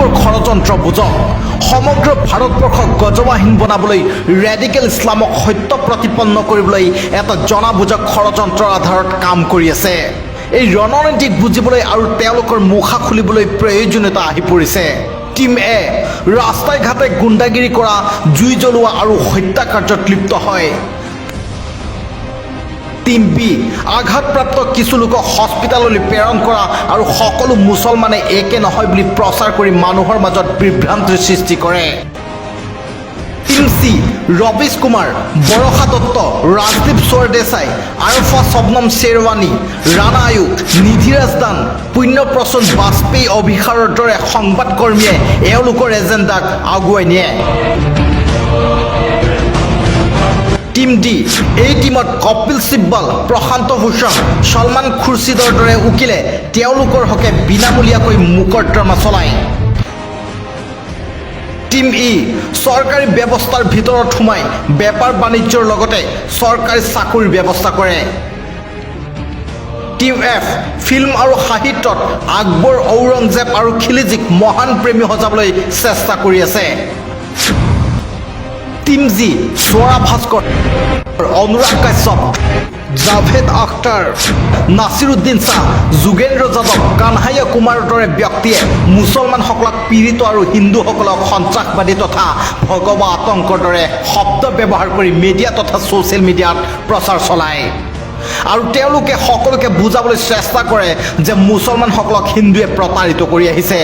কিহৰ ষড়যন্ত্ৰ বুজক সমগ্ৰ ভাৰতবৰ্ষক গজৱাহীন বনাবলৈ ৰেডিকেল ইছলামক সত্য প্ৰতিপন্ন কৰিবলৈ এটা জনাবুজক ষড়যন্ত্ৰৰ আধাৰত কাম কৰি আছে এই ৰণনীতিক বুজিবলৈ আৰু তেওঁলোকৰ মুখা খুলিবলৈ প্ৰয়োজনীয়তা আহি পৰিছে টিম এ ৰাস্তাই ঘাটে গুণ্ডাগিৰি কৰা জুই জ্বলোৱা আৰু হত্যা কাৰ্যত লিপ্ত হয় টিম বি আঘাতপ্ৰাপ্ত কিছু লোকক হস্পিটাললৈ প্ৰেৰণ কৰা আৰু সকলো মুছলমানে একে নহয় বুলি প্ৰচাৰ কৰি মানুহৰ মাজত বিভ্ৰান্তিৰ সৃষ্টি কৰে টিম চি ৰবিশ কুমাৰ বৰষা দত্ত ৰাজদীপ সৰদেশাই আৰফা শবনম শ্বেৰৱানী ৰাণা আয়ুব নিধিৰাজ দান পুণ্যপ্ৰসূন বাজপেয়ী অভিষাৰৰ দৰে সংবাদকৰ্মীয়ে এওঁলোকৰ এজেণ্ডাক আগুৱাই নিয়ে টিম ডি এই টিমত কপিল সিব্বল প্ৰশান্ত ভূষণ সলমান খুৰছিদৰ দৰে উকিলে তেওঁলোকৰ হকে বিনামূলীয়াকৈ মোকৰ্দমা চলায় টিম ই চৰকাৰী ব্যৱস্থাৰ ভিতৰত সোমাই বেপাৰ বাণিজ্যৰ লগতে চৰকাৰী চাকৰিৰ ব্যৱস্থা কৰে টিম এফ ফিল্ম আৰু সাহিত্যত আকবৰ ঔৰংজেব আৰু খিলিজিক মহান প্ৰেমী সজাবলৈ চেষ্টা কৰি আছে টিম জি স্বৰা ভাস্কৰ অনুৰাগ কাশ্যপ জাভেদ আখতাৰ নাছিৰুদ্দিন শ্বাহ যোগেন্দ্ৰ যাদৱ কানহাইয়া কুমাৰৰ দৰে ব্যক্তিয়ে মুছলমানসকলক পীড়িত আৰু হিন্দুসকলক সন্ত্ৰাসবাদী তথা ভগৱা আতংকৰ দৰে শব্দ ব্যৱহাৰ কৰি মিডিয়া তথা ছ'চিয়েল মিডিয়াত প্ৰচাৰ চলায় আৰু তেওঁলোকে সকলোকে বুজাবলৈ চেষ্টা কৰে যে মুছলমানসকলক হিন্দুৱে প্ৰতাৰিত কৰি আহিছে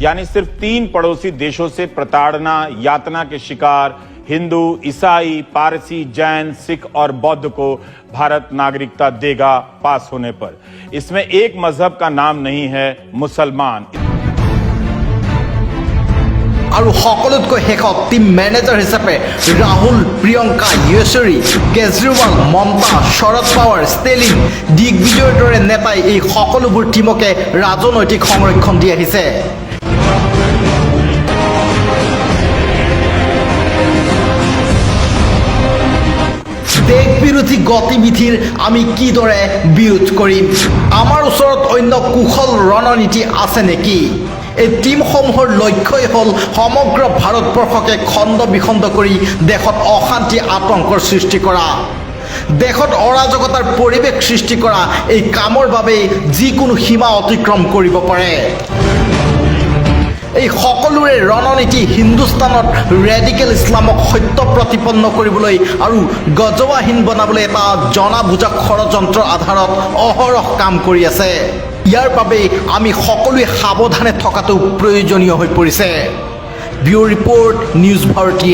यानी सिर्फ 3 पड़ोसी देशों से प्रताड़ना यातना के शिकार हिंदू ईसाई पारसी जैन सिख और बौद्ध को भारत नागरिकता देगा पास होने पर इसमें एक मजहब का नाम नहीं है मुसलमान আৰু সকলোতকৈ শেষত টিম মেনেজাৰ হিচাপে ৰাহুল প্ৰিয়ংকা য়েচুৰী কেজৰিৱাল মমতা শৰদ পাৱাৰ ষ্টেলিন দিগ্বিজয়ৰ দৰে নেতাই এই সকলোবোৰ টিমকে ৰাজনৈতিক সংৰক্ষণ দি আহিছে দেশ বিৰোধী গতিবিধিৰ আমি কিদৰে বিৰোধ কৰিম আমাৰ ওচৰত অন্য কুশল ৰণনীতি আছে নেকি এই টিমসমূহৰ লক্ষ্যই হ'ল সমগ্ৰ ভাৰতবৰ্ষকে খণ্ড বিখণ্ড কৰি দেশত অশান্তি আতংকৰ সৃষ্টি কৰা দেশত অৰাজকতাৰ পৰিৱেশ সৃষ্টি কৰা এই কামৰ বাবে যিকোনো সীমা অতিক্ৰম কৰিব পাৰে এই সকলোৰে ৰণনীতি হিন্দুস্তানত ৰেডিকেল ইছলামক সত্য প্ৰতিপন্ন কৰিবলৈ আৰু গজৱাহীন বনাবলৈ এটা জনাবুজা ষড়যন্ত্ৰৰ আধাৰত অহৰহ কাম কৰি আছে ইয়াৰ বাবে আমি সকলোৱে সাৱধানে থকাটো প্ৰয়োজনীয় হৈ পৰিছে ব্যুৰ ৰিপৰ্ট নিউজ ভাৰতী